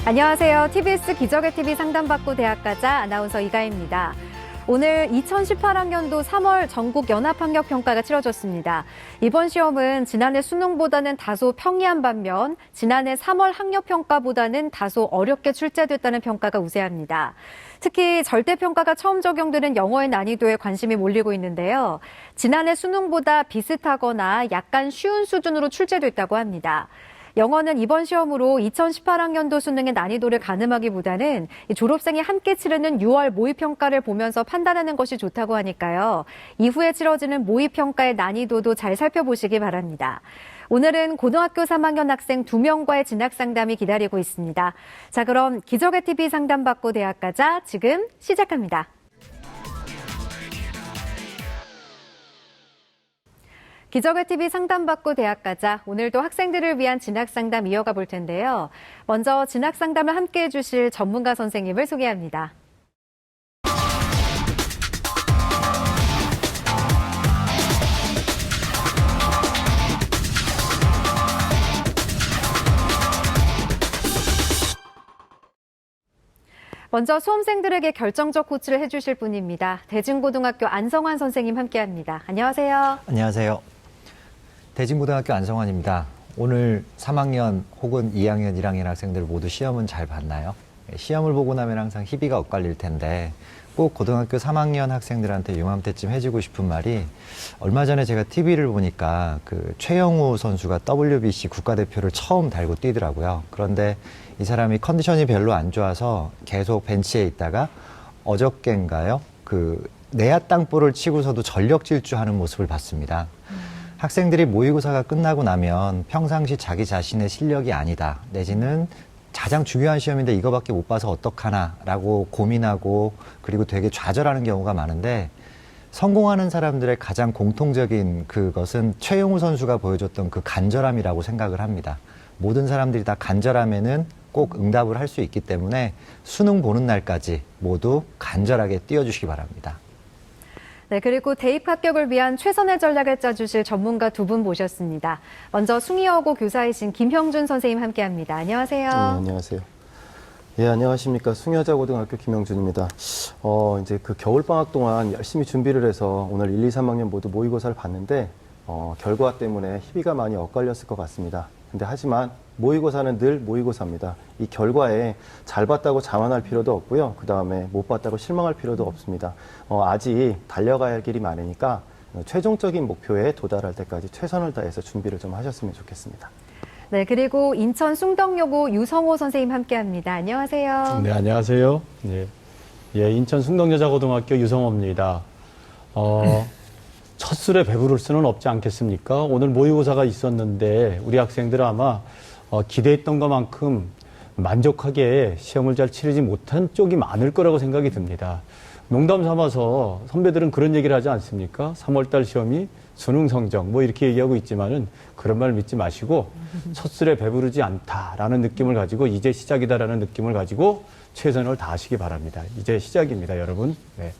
안녕하세요. TBS 기적의 TV 상담받고 대학가자 아나운서 이가희입니다. 오늘 2018학년도 3월 전국 연합학력평가가 치러졌습니다. 이번 시험은 지난해 수능보다는 다소 평이한 반면 지난해 3월 학력평가보다는 다소 어렵게 출제됐다는 평가가 우세합니다. 특히 절대평가가 처음 적용되는 영어의 난이도에 관심이 몰리고 있는데요. 지난해 수능보다 비슷하거나 약간 쉬운 수준으로 출제됐다고 합니다. 영어는 이번 시험으로 2018학년도 수능의 난이도를 가늠하기보다는 졸업생이 함께 치르는 6월 모의평가를 보면서 판단하는 것이 좋다고 하니까요. 이후에 치러지는 모의평가의 난이도도 잘 살펴보시기 바랍니다. 오늘은 고등학교 3학년 학생 2명과의 진학상담이 기다리고 있습니다. 자, 그럼 기적의 TV 상담받고 대학가자 지금 시작합니다. 기적의 TV 상담받고 대학가자, 오늘도 학생들을 위한 진학상담 이어가 볼 텐데요. 먼저 진학상담을 함께 해주실 전문가 선생님을 소개합니다. 먼저 수험생들에게 결정적 코치를 해주실 분입니다. 대진고등학교 안성환 선생님 함께합니다. 안녕하세요. 안녕하세요. 대진고등학교 안성환입니다. 오늘 3학년 혹은 2학년, 1학년 학생들 모두 시험은 잘 봤나요? 시험을 보고 나면 항상 희비가 엇갈릴 텐데 꼭 고등학교 3학년 학생들한테 요맘때쯤 해주고 싶은 말이, 얼마 전에 제가 TV를 보니까 그 최영우 선수가 WBC 국가대표를 처음 달고 뛰더라고요. 그런데 이 사람이 컨디션이 별로 안 좋아서 계속 벤치에 있다가 어저께인가요? 그 내야 땅볼을 치고서도 전력 질주하는 모습을 봤습니다. 학생들이 모의고사가 끝나고 나면 평상시 자기 자신의 실력이 아니다, 내지는 가장 중요한 시험인데 이거밖에 못 봐서 어떡하나 라고 고민하고 그리고 되게 좌절하는 경우가 많은데, 성공하는 사람들의 가장 공통적인 그것은 최용우 선수가 보여줬던 그 간절함이라고 생각을 합니다. 모든 사람들이 다 간절함에는 꼭 응답을 할 수 있기 때문에 수능 보는 날까지 모두 간절하게 뛰어주시기 바랍니다. 네, 그리고 대입 합격을 위한 최선의 전략을 짜주실 전문가 두 분 모셨습니다. 먼저 숭의여고 교사이신 김형준 선생님 함께합니다. 안녕하세요. 네, 안녕하세요. 예, 안녕하십니까. 숭여자고등학교 김형준입니다. 이제 그 겨울방학 동안 열심히 준비를 해서 오늘 1, 2, 3학년 모두 모의고사를 봤는데 결과 때문에 희비가 많이 엇갈렸을 것 같습니다. 근데 하지만 모의고사는 늘 모의고사입니다. 이 결과에 잘 봤다고 자만할 필요도 없고요. 그 다음에 못 봤다고 실망할 필요도 없습니다. 아직 달려가야 할 길이 많으니까 최종적인 목표에 도달할 때까지 최선을 다해서 준비를 좀 하셨으면 좋겠습니다. 네, 그리고 인천 숭덕여고 유성호 선생님 함께합니다. 안녕하세요. 네, 안녕하세요. 예, 인천 숭덕여자고등학교 유성호입니다. 첫 술에 배부를 수는 없지 않겠습니까? 오늘 모의고사가 있었는데 우리 학생들은 아마 기대했던 것만큼 만족하게 시험을 잘 치르지 못한 쪽이 많을 거라고 생각이 듭니다. 농담 삼아서 선배들은 그런 얘기를 하지 않습니까? 3월달 시험이 수능 성적 뭐 이렇게 얘기하고 있지만은 그런 말 믿지 마시고 첫 술에 배부르지 않다라는 느낌을 가지고 이제 시작이다라는 느낌을 가지고 최선을 다하시기 바랍니다. 이제 시작입니다, 여러분. 네.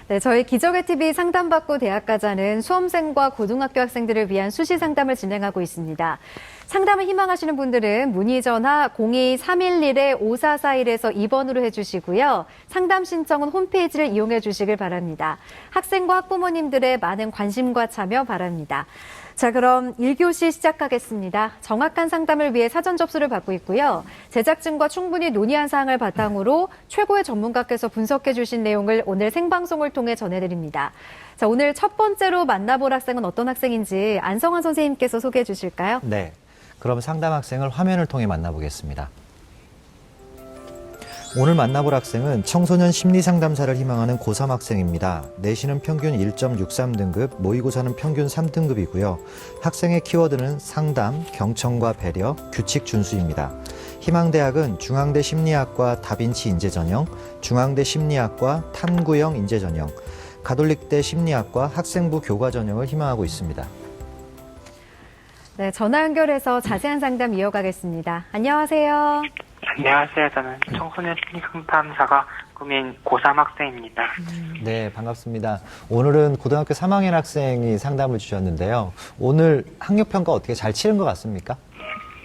네, 저희 기적의 TV 상담받고 대학가자는 수험생과 고등학교 학생들을 위한 수시 상담을 진행하고 있습니다. 상담을 희망하시는 분들은 문의 전화 02-311-5441에서 2번으로 해주시고요. 상담 신청은 홈페이지를 이용해 주시길 바랍니다. 학생과 학부모님들의 많은 관심과 참여 바랍니다. 자, 그럼 1교시 시작하겠습니다. 정확한 상담을 위해 사전 접수를 받고 있고요. 제작진과 충분히 논의한 사항을 바탕으로 최고의 전문가께서 분석해 주신 내용을 오늘 생방송을 통해 전해드립니다. 자, 오늘 첫 번째로 만나볼 학생은 어떤 학생인지 안성환 선생님께서 소개해 주실까요? 네, 그럼 상담 학생을 화면을 통해 만나보겠습니다. 오늘 만나볼 학생은 청소년 심리상담사를 희망하는 고3 학생입니다. 내신은 평균 1.63등급, 모의고사는 평균 3등급이고요. 학생의 키워드는 상담, 경청과 배려, 규칙 준수입니다. 희망대학은 중앙대 심리학과 다빈치 인재전형, 중앙대 심리학과 탐구형 인재전형, 가톨릭대 심리학과 학생부 교과 전형을 희망하고 있습니다. 네, 전화 연결해서 자세한 상담 이어가겠습니다. 안녕하세요. 안녕하세요. 저는 청소년 심리상담사가 꿈인 고3 학생입니다. 네, 반갑습니다. 오늘은 고등학교 3학년 학생이 상담을 주셨는데요. 오늘 학력평가 어떻게 잘 치른 것 같습니까?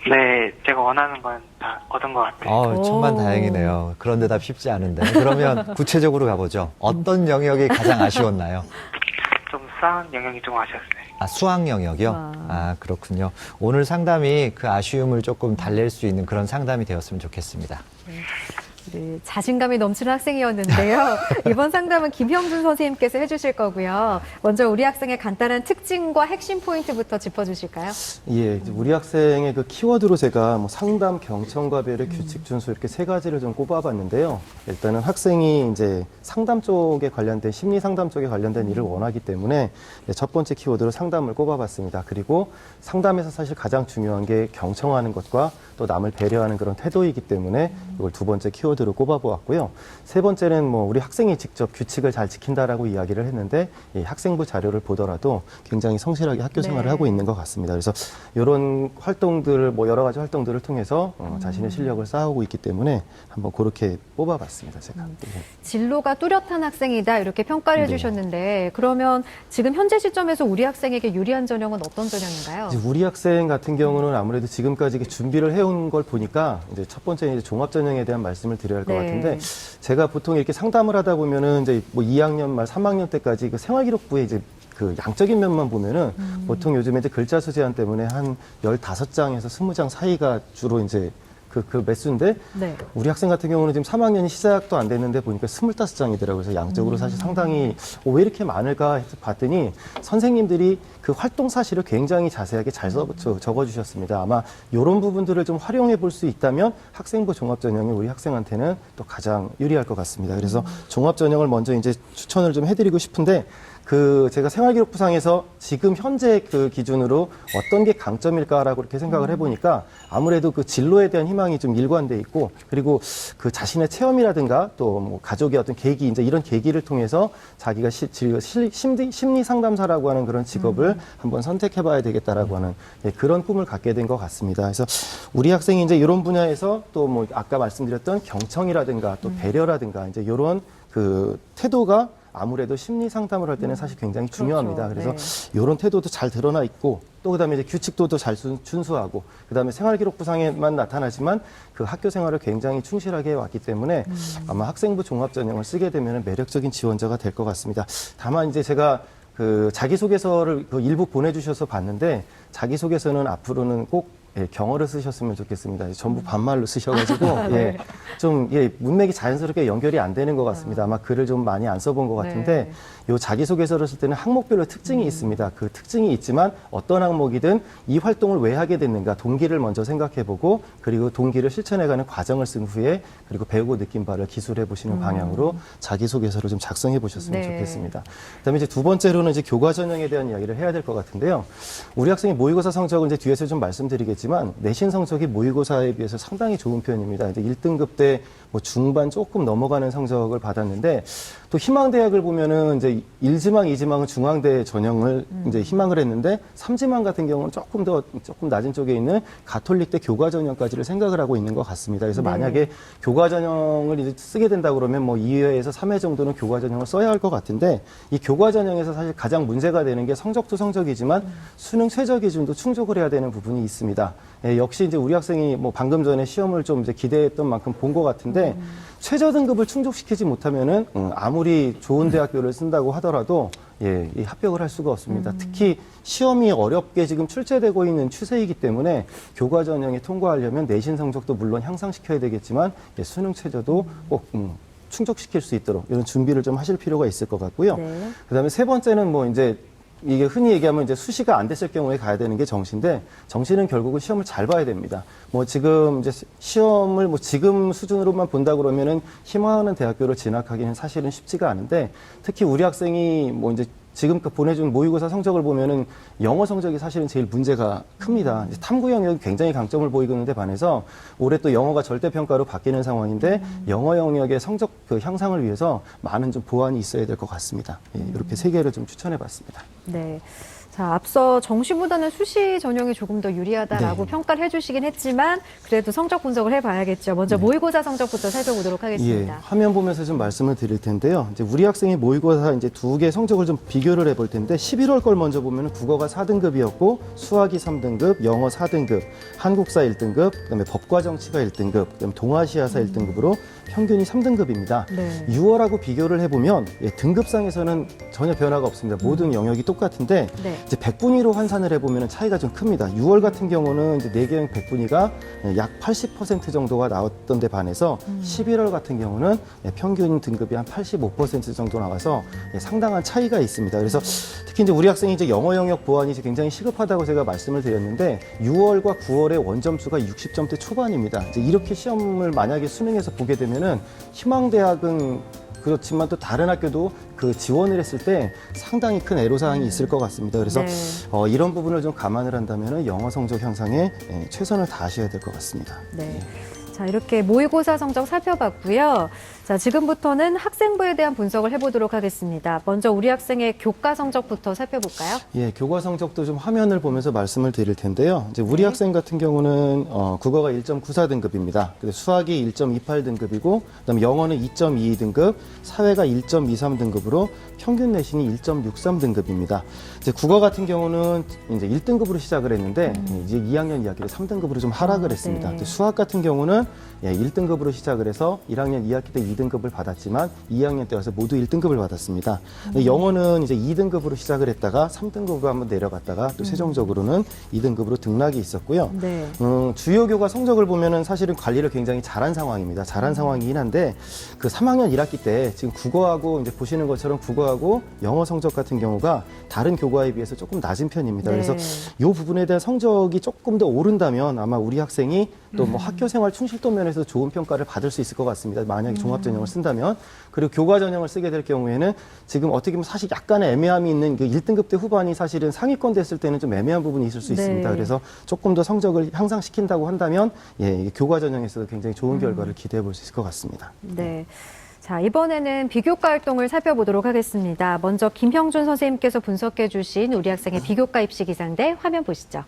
네, 제가 원하는 건 다 얻은 것 같아요. 천만 오. 다행이네요. 그런 대답 쉽지 않은데. 그러면 구체적으로 가보죠. 어떤 영역이 가장 아쉬웠나요? 좀 수학 영역이 좀 아쉬웠어요. 수학 영역이요? 와. 그렇군요. 오늘 상담이 그 아쉬움을 조금 달랠 수 있는 그런 상담이 되었으면 좋겠습니다. 네, 자신감이 넘치는 학생이었는데요. 이번 상담은 김형준 선생님께서 해주실 거고요. 먼저 우리 학생의 간단한 특징과 핵심 포인트부터 짚어주실까요? 예, 이제 우리 학생의 그 키워드로 제가 뭐 상담, 경청과 배려, 규칙, 준수 이렇게 세 가지를 좀 꼽아봤는데요. 일단은 학생이 이제 상담 쪽에 관련된 심리 상담 쪽에 관련된 일을 원하기 때문에 첫 번째 키워드로 상담을 꼽아봤습니다. 그리고 상담에서 사실 가장 중요한 게 경청하는 것과 또 남을 배려하는 그런 태도이기 때문에 이걸 두 번째 키워드로 꼽아보았고요. 세 번째는 뭐 우리 학생이 직접 규칙을 잘 지킨다라고 이야기를 했는데 이 학생부 자료를 보더라도 굉장히 성실하게 학교 생활을 네. 하고 있는 것 같습니다. 그래서 이런 활동들, 뭐 여러 가지 활동들을 통해서 자신의 실력을 쌓아오고 있기 때문에 한번 그렇게 뽑아봤습니다. 제가. 네. 진로가 뚜렷한 학생이다 이렇게 평가를 네. 해주셨는데 그러면 지금 현재 시점에서 우리 학생에게 유리한 전형은 어떤 전형인가요? 이제 우리 학생 같은 경우는 아무래도 지금까지 이렇게 준비를 해온 걸 보니까 이제 첫 번째는 이제 종합 전형에 대한 말씀을 드려야 할 것 네. 같은데 제가 보통 이렇게 상담을 하다 보면은 이제 뭐 2학년 말 3학년 때까지 그 생활기록부에 이제 그 양적인 면만 보면은 보통 요즘에 이제 글자 수 제한 때문에 한 15장에서 20장 사이가 주로 이제 그 매수인데 네. 우리 학생 같은 경우는 지금 3학년이 시작도 안 됐는데 보니까 25장이더라고요. 그래서 양적으로 사실 상당히 왜 이렇게 많을까 해서 봤더니 선생님들이 그 활동 사실을 굉장히 자세하게 잘 적어주셨습니다. 아마 이런 부분들을 좀 활용해 볼 수 있다면 학생부 종합전형이 우리 학생한테는 또 가장 유리할 것 같습니다. 그래서 종합전형을 먼저 이제 추천을 좀 해드리고 싶은데 제가 생활기록부상에서 지금 현재 그 기준으로 어떤 게 강점일까라고 이렇게 생각을 해보니까 아무래도 그 진로에 대한 희망이 좀 일관돼 있고 그리고 그 자신의 체험이라든가 또 뭐 가족의 어떤 계기 이제 이런 계기를 통해서 자기가 심리 상담사라고 하는 그런 직업을 한번 선택해봐야 되겠다라고 하는 그런 꿈을 갖게 된 것 같습니다. 그래서 우리 학생이 이제 이런 분야에서 또 뭐 아까 말씀드렸던 경청이라든가 또 배려라든가 이제 이런 그 태도가 아무래도 심리 상담을 할 때는 사실 굉장히 중요합니다. 그렇죠. 그래서 이런 태도도 잘 드러나 있고 또 그다음에 이제 규칙도 잘 준수하고 그다음에 생활기록부상에만 나타나지만 그 학교 생활을 굉장히 충실하게 해왔기 때문에 아마 학생부 종합전형을 쓰게 되면 매력적인 지원자가 될 것 같습니다. 다만 이제 제가 그 자기소개서를 그 일부 보내주셔서 봤는데 자기소개서는 앞으로는 꼭 경어를 쓰셨으면 좋겠습니다. 전부 반말로 쓰셔가지고 네. 좀 문맥이 자연스럽게 연결이 안 되는 것 같습니다. 아마 글을 좀 많이 안 써본 것 같은데 요 자기소개서를 쓸 때는 항목별로 특징이 있습니다. 그 특징이 있지만 어떤 항목이든 이 활동을 왜 하게 됐는가 동기를 먼저 생각해보고 그리고 동기를 실천해가는 과정을 쓴 후에 그리고 배우고 느낀 바를 기술해 보시는 방향으로 자기소개서를 좀 작성해 보셨으면 네. 좋겠습니다. 그다음에 이제 두 번째로는 이제 교과 전형에 대한 이야기를 해야 될 것 같은데요. 우리 학생의 모의고사 성적은 이제 뒤에서 좀 말씀드리겠지만 내신 성적이 모의고사에 비해서 상당히 좋은 편입니다. 이제 1등급 때 뭐 중반 조금 넘어가는 성적을 받았는데 또 희망대학을 보면은 이제 1지망, 2지망은 중앙대 전형을 이제 희망을 했는데 3지망 같은 경우는 조금 낮은 쪽에 있는 가톨릭대 교과 전형까지를 생각을 하고 있는 것 같습니다. 그래서 네. 만약에 교과 전형을 이제 쓰게 된다 그러면 뭐 2회에서 3회 정도는 교과 전형을 써야 할 것 같은데 이 교과 전형에서 사실 가장 문제가 되는 게 성적도 성적이지만 수능 최저 기준도 충족을 해야 되는 부분이 있습니다. 역시 이제 우리 학생이 뭐 방금 전에 시험을 좀 이제 기대했던 만큼 본 것 같은데 최저 등급을 충족시키지 못하면은 아무리 좋은 대학교를 쓴다고 하더라도 이 합격을 할 수가 없습니다. 특히 시험이 어렵게 지금 출제되고 있는 추세이기 때문에 교과 전형에 통과하려면 내신 성적도 물론 향상시켜야 되겠지만 수능 최저도 꼭 충족시킬 수 있도록 이런 준비를 좀 하실 필요가 있을 것 같고요. 네. 그다음에 세 번째는 뭐 이제 이게 흔히 얘기하면 이제 수시가 안 됐을 경우에 가야 되는 게 정시인데 정시는 결국은 시험을 잘 봐야 됩니다. 뭐 지금 이제 시험을 뭐 지금 수준으로만 본다 그러면은 희망하는 대학교를 진학하기는 사실은 쉽지가 않은데 특히 우리 학생이 뭐 이제 지금 보내준 모의고사 성적을 보면은 영어 성적이 사실은 제일 문제가 큽니다. 이제 탐구 영역이 굉장히 강점을 보이고 있는데 반해서 올해 또 영어가 절대평가로 바뀌는 상황인데 영어 영역의 성적 그 향상을 위해서 많은 좀 보완이 있어야 될 것 같습니다. 이렇게 세 개를 좀 추천해 봤습니다. 네. 자, 앞서 정시보다는 수시 전형이 조금 더 유리하다라고 네. 평가를 해주시긴 했지만 그래도 성적 분석을 해봐야겠죠. 먼저 모의고사 성적부터 살펴보도록 예, 하겠습니다. 화면 보면서 좀 말씀을 드릴 텐데요. 이제 우리 학생이 모의고사 이제 두 개 성적을 좀 비교를 해볼 텐데 11월 걸 먼저 보면 국어가 4등급이었고 수학이 3등급, 영어 4등급, 한국사 1등급, 그다음에 법과 정치가 1등급, 그다음에 동아시아사 1등급으로 평균이 3등급입니다. 네. 6월하고 비교를 해보면 등급상에서는 전혀 변화가 없습니다. 모든 영역이 똑같은데 네. 이제 백분위로 환산을 해보면 차이가 좀 큽니다. 6월 같은 경우는 이제 4개형 백분위가 약 80% 정도가 나왔던 데 반해서 11월 같은 경우는 평균 등급이 한 85% 정도 나와서 상당한 차이가 있습니다. 그래서 특히 이제 우리 학생이 이제 영어 영역 보완이 이제 굉장히 시급하다고 제가 말씀을 드렸는데 6월과 9월의 원점수가 60점대 초반입니다. 이제 이렇게 시험을 만약에 수능에서 보게 되면은 희망대학은 그렇지만 또 다른 학교도 그 지원을 했을 때 상당히 큰 애로사항이 있을 것 같습니다. 그래서 네. 이런 부분을 좀 감안을 한다면 영어 성적 향상에 최선을 다하셔야 될 것 같습니다. 네. 자, 이렇게 모의고사 성적 살펴봤고요. 자, 지금부터는 학생부에 대한 분석을 해보도록 하겠습니다. 먼저 우리 학생의 교과 성적부터 살펴볼까요? 예, 교과 성적도 좀 화면을 보면서 말씀을 드릴 텐데요. 이제 우리 네. 학생 같은 경우는 국어가 1.94등급입니다. 수학이 1.28등급이고, 그다음에 영어는 2.22등급, 사회가 1.23등급으로 평균 내신이 1.63등급입니다. 이제 국어 같은 경우는 이제 1등급으로 시작을 했는데 이제 2학년 2학기로 3등급으로 좀 하락을 했습니다. 네. 이제 수학 같은 경우는 1등급으로 시작을 해서 1학년 2학기 때 2등급을 받았지만 2학년 때 와서 모두 1등급을 받았습니다. 영어는 이제 2등급으로 시작을 했다가 3등급으로 한번 내려갔다가 또 최종적으로는 2등급으로 등락이 있었고요. 네. 주요 교과 성적을 보면은 사실은 관리를 굉장히 잘한 상황입니다. 잘한 상황이긴 한데 그 3학년 1학기 때 지금 국어하고 이제 보시는 것처럼 국어하고 영어 성적 같은 경우가 다른 교과에 비해서 조금 낮은 편입니다. 네. 그래서 이 부분에 대한 성적이 조금 더 오른다면 아마 우리 학생이 또 뭐 학교 생활 충실도 면에서 좋은 평가를 받을 수 있을 것 같습니다. 만약에 종합 전형을 쓴다면. 그리고 교과 전형을 쓰게 될 경우에는 지금 어떻게 보면 사실 약간의 애매함이 있는 그 1등급 때 후반이 사실은 상위권 됐을 때는 좀 애매한 부분이 있을 수 네. 있습니다. 그래서 조금 더 성적을 향상시킨다고 한다면 이게 교과 전형에서도 굉장히 좋은 결과를 기대해 볼 수 있을 것 같습니다. 네. 자, 이번에는 비교과 활동을 살펴보도록 하겠습니다. 먼저 김형준 선생님께서 분석해 주신 우리 학생의 비교과 입시 기상대 화면 보시죠.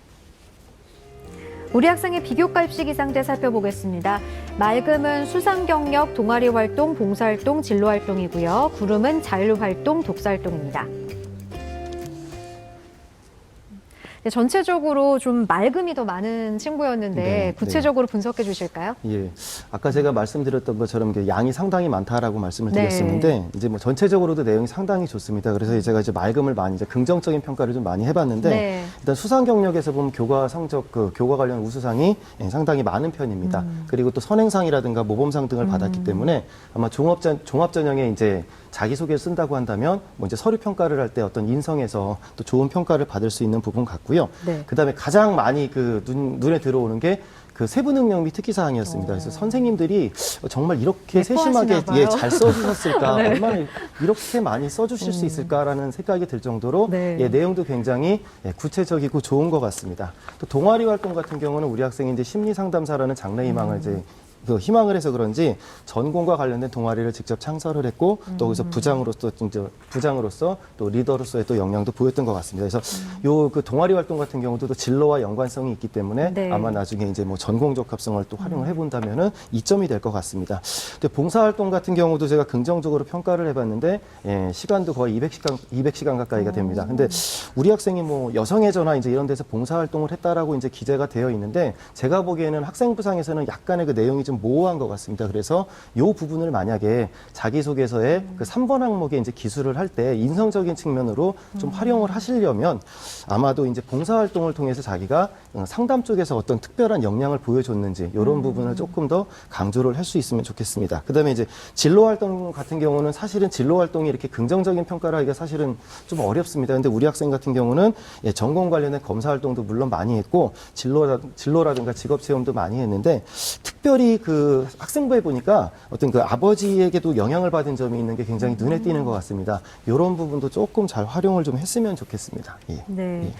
우리 학생의 비교과 입시 기상대 살펴보겠습니다. 맑음은 수상 경력, 동아리 활동, 봉사 활동, 진로 활동이고요. 구름은 자율 활동, 독서 활동입니다. 네, 전체적으로 좀 맑음이 더 많은 친구였는데 네, 구체적으로 분석해 주실까요? 예. 아까 제가 말씀드렸던 것처럼 이게 양이 상당히 많다라고 말씀을 네. 드렸었는데 이제 뭐 전체적으로도 내용이 상당히 좋습니다. 그래서 제가 이제 맑음을 많이 이제 긍정적인 평가를 좀 많이 해봤는데 네. 일단 수상 경력에서 보면 교과 성적 그 교과 관련 우수상이 상당히 많은 편입니다. 그리고 또 선행상이라든가 모범상 등을 받았기 때문에 아마 종합 전형에 이제 자기소개를 쓴다고 한다면 뭐 이제 서류 평가를 할 때 어떤 인성에서 또 좋은 평가를 받을 수 있는 부분 같고요. 네. 그다음에 가장 많이 그 눈에 들어오는 게 그 세부 능력 및 특기 사항이었습니다. 그래서 선생님들이 정말 이렇게 세심하게 예뻐하시나 봐요. 잘 써주셨을까, 네. 얼마나 이렇게 많이 써주실 수 있을까라는 생각이 들 정도로 네. 내용도 굉장히 구체적이고 좋은 것 같습니다. 또 동아리 활동 같은 경우는 우리 학생이 이제 심리 상담사라는 장래희망을 이제 그 희망을 해서 그런지 전공과 관련된 동아리를 직접 창설을 했고 또 거기서 부장으로서 또 리더로서의 또 역량도 보였던 것 같습니다. 그래서 요 그 동아리 활동 같은 경우도 또 진로와 연관성이 있기 때문에 네. 아마 나중에 이제 뭐 전공 적합성을 또 활용을 해본다면은 이점이 될 것 같습니다. 근데 봉사 활동 같은 경우도 제가 긍정적으로 평가를 해봤는데 시간도 거의 200시간 가까이가 됩니다. 근데 우리 학생이 뭐 여성의 전화 이제 이런 데서 봉사 활동을 했다라고 이제 기재가 되어 있는데 제가 보기에는 학생부상에서는 약간의 그 내용이 좀 모호한 것 같습니다. 그래서 이 부분을 만약에 자기소개서에 그 3번 항목에 이제 기술을 할 때 인성적인 측면으로 좀 활용을 하시려면 아마도 이제 봉사활동을 통해서 자기가 상담 쪽에서 어떤 특별한 역량을 보여줬는지 이런 부분을 조금 더 강조를 할 수 있으면 좋겠습니다. 그다음에 이제 진로활동 같은 경우는 사실은 진로활동이 이렇게 긍정적인 평가를 하기가 사실은 좀 어렵습니다. 근데 우리 학생 같은 경우는 전공 관련된 검사활동도 물론 많이 했고 진로라든가 직업체험도 많이 했는데 특별히 그 학생부에 보니까 어떤 그 아버지에게도 영향을 받은 점이 있는 게 굉장히 눈에 띄는 것 같습니다. 이런 부분도 조금 잘 활용을 좀 했으면 좋겠습니다. 예. 네. 예.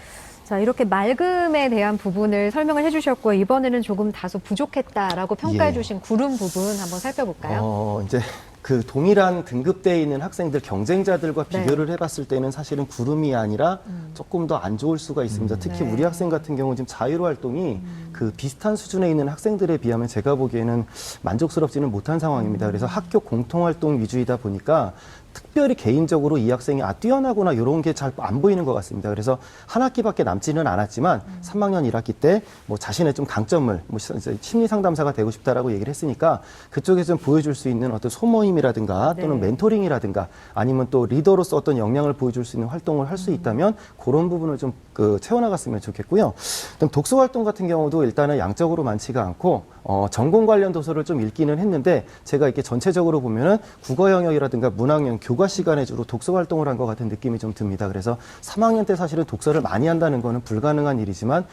자, 이렇게 맑음에 대한 부분을 설명을 해주셨고 이번에는 조금 다소 부족했다라고 평가해 예. 주신 구름 부분 한번 살펴볼까요? 이제 그 동일한 등급대에 있는 학생들 경쟁자들과 네. 비교를 해봤을 때는 사실은 구름이 아니라 조금 더 안 좋을 수가 있습니다. 특히 네. 우리 학생 같은 경우 지금 자유로 활동이 그 비슷한 수준에 있는 학생들에 비하면 제가 보기에는 만족스럽지는 못한 상황입니다. 그래서 학교 공통활동 위주이다 보니까 특별히 개인적으로 이 학생이 뛰어나구나 이런 게 잘 안 보이는 것 같습니다. 그래서 한 학기밖에 남지는 않았지만 3학년 1학기 때 뭐 자신의 좀 강점을 뭐 심리 상담사가 되고 싶다라고 얘기를 했으니까 그쪽에 좀 보여줄 수 있는 어떤 소모임이라든가 또는 네. 멘토링이라든가 아니면 또 리더로서 어떤 역량을 보여줄 수 있는 활동을 할 수 있다면 그런 부분을 좀 채워나갔으면 좋겠고요. 그다음 독서 활동 같은 경우도 일단은 양적으로 많지가 않고 전공 관련 도서를 좀 읽기는 했는데 제가 이렇게 전체적으로 보면은 국어 영역이라든가 문학 영역 교과 시간에 주로 독서 활동을 한 것 같은 느낌이 좀 듭니다. 그래서 3학년 때 사실은 독서를 많이 한다는 거는 불가능한 일이지만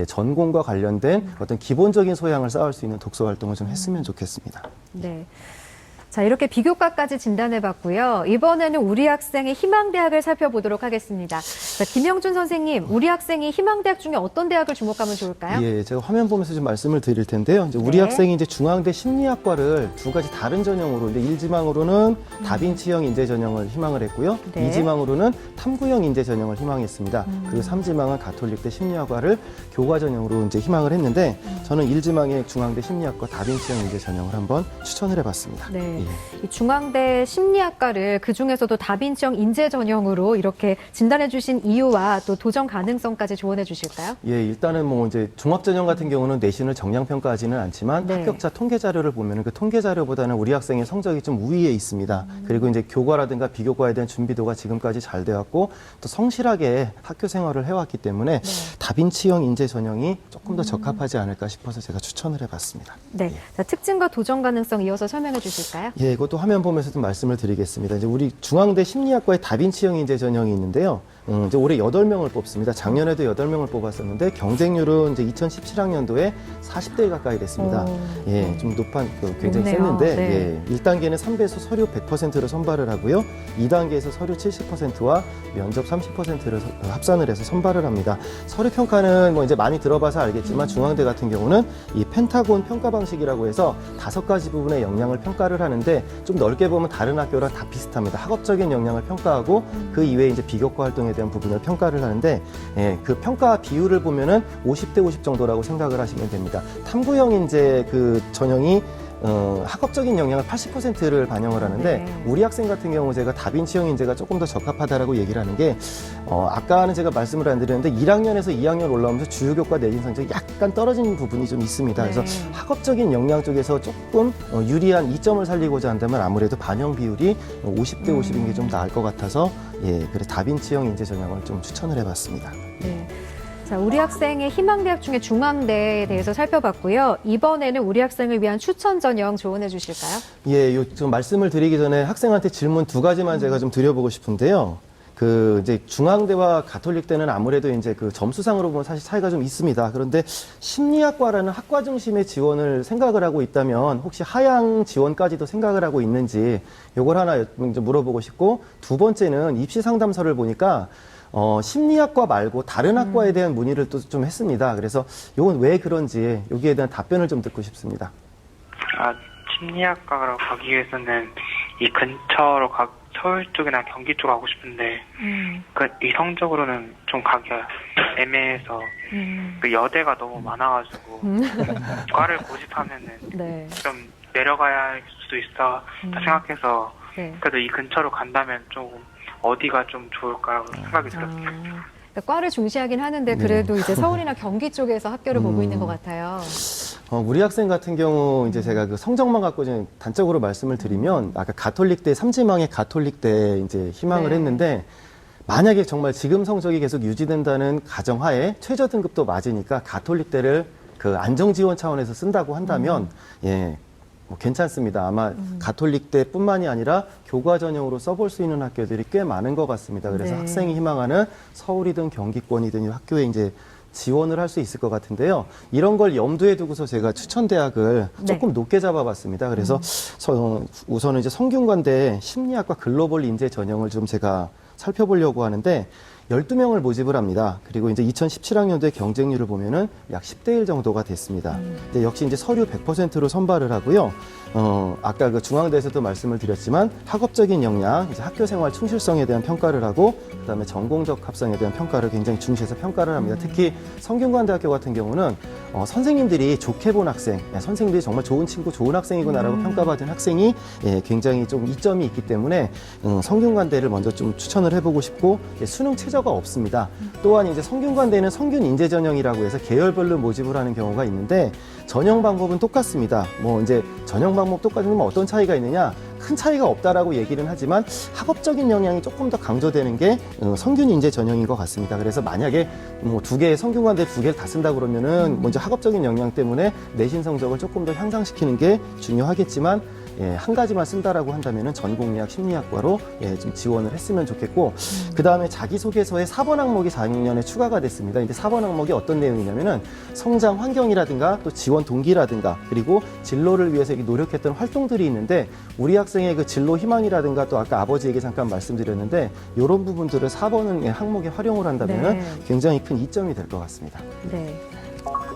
전공과 관련된 어떤 기본적인 소양을 쌓을 수 있는 독서 활동을 좀 했으면 좋겠습니다. 네. 자, 이렇게 비교과까지 진단해봤고요. 이번에는 우리 학생의 희망대학을 살펴보도록 하겠습니다. 자, 김영준 선생님, 우리 학생이 희망대학 중에 어떤 대학을 주목하면 좋을까요? 예, 제가 화면 보면서 좀 말씀을 드릴 텐데요. 이제 우리 네. 학생이 이제 중앙대 심리학과를 두 가지 다른 전형으로, 이제 1지망으로는 다빈치형 인재 전형을 희망을 했고요. 네. 2지망으로는 탐구형 인재 전형을 희망했습니다. 그리고 3지망은 가톨릭대 심리학과를 교과 전형으로 이제 희망을 했는데 저는 1지망의 중앙대 심리학과 다빈치형 인재 전형을 한번 추천을 해봤습니다. 네. 예. 이 중앙대 심리학과를 그중에서도 다빈치형 인재 전형으로 이렇게 진단해 주신 이유와 또 도전 가능성까지 조언해 주실까요? 예, 일단은 뭐 이제 종합전형 같은 경우는 내신을 정량평가하지는 않지만 네. 합격자 통계 자료를 보면은 그 통계 자료보다는 우리 학생의 성적이 좀 우위에 있습니다. 그리고 이제 교과라든가 비교과에 대한 준비도가 지금까지 잘 되었고 또 성실하게 학교 생활을 해왔기 때문에 다빈치형 인재 전형이 조금 더 적합하지 않을까 싶어서 제가 추천을 해봤습니다. 네. 자, 특징과 도전 가능성 이어서 설명해 주실까요? 예, 이것도 화면 보면서 좀 말씀을 드리겠습니다. 이제 우리 중앙대 심리학과의 다빈치형 인재 전형이 있는데요. 이제 올해 8명을 뽑습니다. 작년에도 8명을 뽑았었는데 경쟁률은 이제 2017학년도에 40대 가까이 됐습니다. 오. 예, 좀 굉장히 높네요. 셌는데 네. 예, 1단계는 3배에서 서류 100%를 선발을 하고요. 2단계에서 서류 70%와 면접 30%를 합산을 해서 선발을 합니다. 서류 평가는 뭐 이제 많이 들어봐서 알겠지만 중앙대 같은 경우는 이 펜타곤 평가 방식이라고 해서 5가지 부분의 역량을 평가를 하는데 좀 넓게 보면 다른 학교랑 다 비슷합니다. 학업적인 역량을 평가하고 그 이외에 이제 비교과 활동에 대한 부분을 평가를 하는데 예, 그 평가 비율을 보면은 50대 50 정도라고 생각을 하시면 됩니다. 탐구형 인재 그 전형이 학업적인 역량을 80%를 반영을 하는데 네. 우리 학생 같은 경우 제가 다빈치형 인재가 조금 더 적합하다라고 얘기를 하는 게 아까는 제가 말씀을 안 드렸는데 1학년에서 2학년 올라오면서 주요 교과 내신 성적이 약간 떨어지는 부분이 좀 있습니다. 그래서 네. 학업적인 역량 쪽에서 조금 유리한 이점을 살리고자 한다면 아무래도 반영 비율이 50대 50인 게 좀 나을 것 같아서 예, 그래서 다빈치형 인재 전형을 좀 추천을 해봤습니다. 네. 자, 우리 학생의 희망대학 중에 중앙대에 대해서 살펴봤고요. 이번에는 우리 학생을 위한 추천 전형 조언해 주실까요? 예, 좀 말씀을 드리기 전에 학생한테 질문 2가지만 제가 좀 드려보고 싶은데요. 그 이제 중앙대와 가톨릭대는 아무래도 이제 그 점수상으로 보면 사실 차이가 좀 있습니다. 그런데 심리학과라는 학과 중심의 지원을 생각을 하고 있다면 혹시 하향 지원까지도 생각을 하고 있는지 요걸 하나 좀 물어보고 싶고, 두 번째는 입시 상담서를 보니까 심리학과 말고 다른 학과에 대한 문의를 또 좀 했습니다. 그래서 요건 왜 그런지 여기에 대한 답변을 좀 듣고 싶습니다. 심리학과로 가기 위해서는 이 근처로 서울 쪽이나 경기 쪽 가고 싶은데 그 이성적으로는 좀 가기가 애매해서 그 여대가 너무 많아가지고 과를 고집하면은 네. 좀 내려가야 할 수도 있어 생각해서 네. 그래도 이 근처로 간다면 좀 어디가 좀 좋을까라고 생각이 들었어요. 그러니까 과를 중시하긴 하는데 그래도 이제 서울이나 경기 쪽에서 학교를 보고 있는 것 같아요. 우리 학생 같은 경우 이제 제가 그 성적만 갖고 좀 단적으로 말씀을 드리면 아까 가톨릭대 3지망의 가톨릭대 이제 희망을 네. 했는데 만약에 정말 지금 성적이 계속 유지된다는 가정하에 최저 등급도 맞으니까 가톨릭대를 그 안정 지원 차원에서 쓴다고 한다면 예. 뭐 괜찮습니다. 아마 가톨릭대뿐만이 아니라 교과 전형으로 써볼 수 있는 학교들이 꽤 많은 것 같습니다. 그래서 네. 학생이 희망하는 서울이든 경기권이든 이 학교에 이제 지원을 할 수 있을 것 같은데요. 이런 걸 염두에 두고서 제가 추천 대학을 네. 조금 높게 잡아봤습니다. 그래서 우선은 이제 성균관대 심리학과 글로벌 인재 전형을 좀 제가 살펴보려고 하는데 12명을 모집을 합니다. 그리고 이제 2017학년도의 경쟁률을 보면은 약 10대 1 정도가 됐습니다. 근데 역시 이제 서류 100%로 선발을 하고요. 아까 그 중앙대에서도 말씀을 드렸지만 학업적인 역량, 이제 학교 생활 충실성에 대한 평가를 하고 그다음에 전공적 합성에 대한 평가를 굉장히 중시해서 평가를 합니다. 특히 성균관대학교 같은 경우는 선생님들이 좋게 본 학생, 선생님들이 정말 좋은 친구, 좋은 학생이구나라고 평가받은 학생이 굉장히 좀 이점이 있기 때문에 성균관대를 먼저 좀 추천을 해보고 싶고 수능 최저가 없습니다. 또한 이제 성균관대는 성균 인재 전형이라고 해서 계열별로 모집을 하는 경우가 있는데 전형 방법은 똑같습니다. 뭐 이제 전형 방법 똑같으면 어떤 차이가 있느냐? 큰 차이가 없다라고 얘기는 하지만 학업적인 역량이 조금 더 강조되는 게 성균 인재 전형인 것 같습니다. 그래서 만약에 뭐 성균관대 2개를 다 쓴다 그러면은 먼저 학업적인 역량 때문에 내신 성적을 조금 더 향상시키는 게 중요하겠지만 한 가지만 쓴다라고 한다면은 전공의학 심리학과로 좀 지원을 했으면 좋겠고 그 다음에 자기소개서에 4번 항목이 작년에 추가가 됐습니다. 근데 4번 항목이 어떤 내용이냐면은 성장 환경이라든가 또 지원 동기라든가 그리고 진로를 위해서 노력했던 활동들이 있는데 우리 학생의 그 진로 희망이라든가 또 아까 아버지에게 잠깐 말씀드렸는데 이런 부분들을 4번 항목에 활용을 한다면은 굉장히 큰 이점이 될 것 같습니다. 네.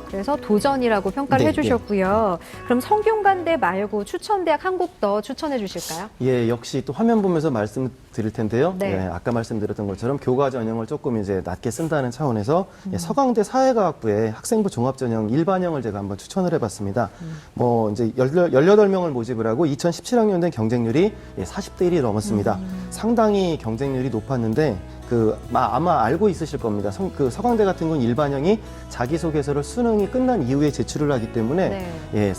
그래서 도전이라고 평가를 해주셨고요. 그럼 성균관대 말고 추천대학 한 곳 더 추천해 주실까요? 예, 역시 또 화면 보면서 말씀드릴 텐데요. 네. 아까 말씀드렸던 것처럼 교과 전형을 조금 이제 낮게 쓴다는 차원에서 서강대 사회과학부의 학생부 종합전형 일반형을 제가 한번 추천을 해봤습니다. 뭐 이제 18명을 모집을 하고 2017학년도에 경쟁률이 40대 1이 넘었습니다. 상당히 경쟁률이 높았는데 아마 알고 있으실 겁니다. 서강대 같은 건 일반형이 자기소개서를 수능이 끝난 이후에 제출을 하기 때문에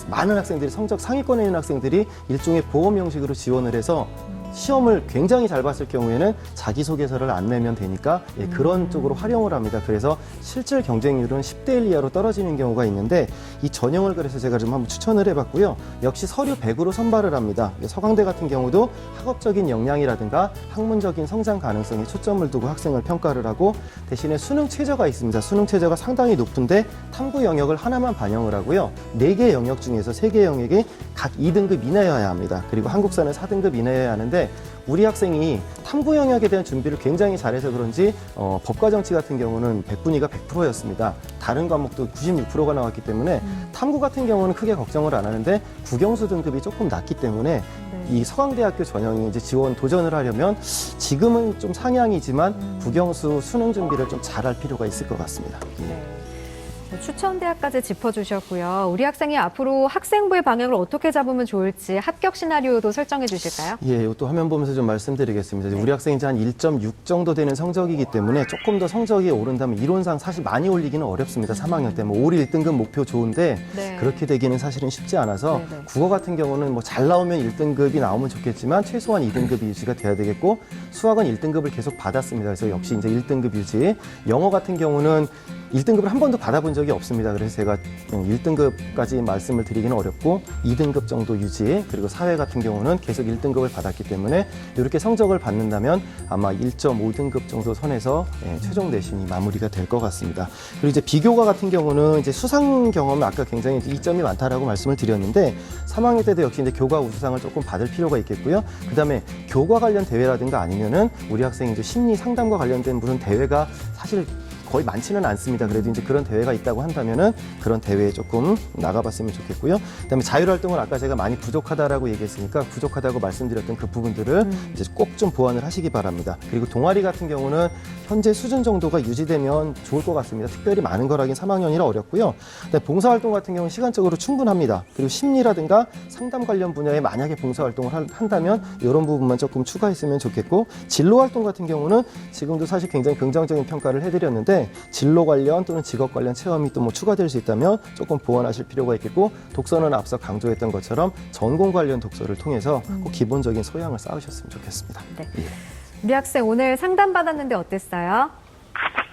많은 학생들이 성적 상위권에 있는 학생들이 일종의 보험 형식으로 지원을 해서 시험을 굉장히 잘 봤을 경우에는 자기소개서를 안 내면 되니까 그런 쪽으로 활용을 합니다. 그래서 실질 경쟁률은 10대 1 이하로 떨어지는 경우가 있는데 이 전형을 그래서 제가 좀 한번 추천을 해봤고요. 역시 서류 100으로 선발을 합니다. 서강대 같은 경우도 학업적인 역량이라든가 학문적인 성장 가능성에 초점을 두고 학생을 평가를 하고 대신에 수능 최저가 있습니다. 수능 최저가 상당히 높은데 탐구 영역을 하나만 반영을 하고요. 4개 영역 중에서 3개 영역이 각 2등급 이내여야 합니다. 그리고 한국사는 4등급 이내여야 하는데 우리 학생이 탐구 영역에 대한 준비를 굉장히 잘해서 그런지 법과 정치 같은 경우는 100분위가 100%였습니다. 다른 과목도 96%가 나왔기 때문에 탐구 같은 경우는 크게 걱정을 안 하는데 국영수 등급이 조금 낮기 때문에 이 서강대학교 전형이 이제 도전을 하려면 지금은 좀 상향이지만 국영수 수능 준비를 좀 잘할 필요가 있을 것 같습니다. 추천대학까지 짚어주셨고요. 우리 학생이 앞으로 학생부의 방향을 어떻게 잡으면 좋을지 합격 시나리오도 설정해 주실까요? 예, 이것도 화면 보면서 좀 말씀드리겠습니다. 우리 학생이 이제 한 1.6 정도 되는 성적이기 때문에 조금 더 성적이 오른다면 이론상 사실 많이 올리기는 어렵습니다. 3학년 때. 뭐 올 1등급 목표 좋은데 그렇게 되기는 사실은 쉽지 않아서 국어 같은 경우는 뭐 잘 나오면 1등급이 나오면 좋겠지만 최소한 2등급이 유지가 돼야 되겠고 수학은 1등급을 계속 받았습니다. 그래서 역시 이제 1등급 유지. 영어 같은 경우는 1등급을 한 번도 받아본 적이 없습니다. 그래서 제가 1등급까지 말씀을 드리기는 어렵고 2등급 정도 유지 그리고 사회 같은 경우는 계속 1등급을 받았기 때문에 이렇게 성적을 받는다면 아마 1.5등급 정도 선에서 최종 내신이 마무리가 될 것 같습니다. 그리고 이제 비교과 같은 경우는 이제 수상 경험이 아까 굉장히 이점이 많다라고 말씀을 드렸는데 3학년 때도 역시 이제 교과 우수상을 조금 받을 필요가 있겠고요. 그다음에 교과 관련 대회라든가 아니면은 우리 학생이 이제 심리 상담과 관련된 무슨 대회가 사실 거의 많지는 않습니다. 그래도 이제 그런 대회가 있다고 한다면은 그런 대회에 조금 나가봤으면 좋겠고요. 그다음에 자율활동을 아까 제가 많이 부족하다라고 얘기했으니까 부족하다고 말씀드렸던 그 부분들을 이제 꼭 좀 보완을 하시기 바랍니다. 그리고 동아리 같은 경우는 현재 수준 정도가 유지되면 좋을 것 같습니다. 특별히 많은 거라긴 3학년이라 어렵고요. 그다음에 봉사활동 같은 경우는 시간적으로 충분합니다. 그리고 심리라든가 상담 관련 분야에 만약에 봉사활동을 한다면 이런 부분만 조금 추가했으면 좋겠고 진로활동 같은 경우는 지금도 사실 굉장히 긍정적인 평가를 해드렸는데 진로 관련 또는 직업 관련 체험이 또 뭐 추가될 수 있다면 조금 보완하실 필요가 있겠고 독서는 앞서 강조했던 것처럼 전공 관련 독서를 통해서 꼭 기본적인 소양을 쌓으셨으면 좋겠습니다. 네. 우리 학생 오늘 상담 받았는데 어땠어요?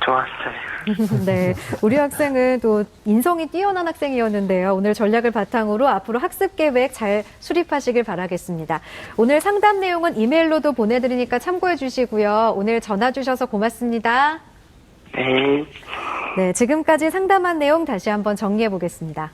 좋았어요. 네, 우리 학생은 또 인성이 뛰어난 학생이었는데요. 오늘 전략을 바탕으로 앞으로 학습 계획 잘 수립하시길 바라겠습니다. 오늘 상담 내용은 이메일로도 보내드리니까 참고해 주시고요. 오늘 전화 주셔서 고맙습니다. 네. 네, 지금까지 상담한 내용 다시 한번 정리해 보겠습니다.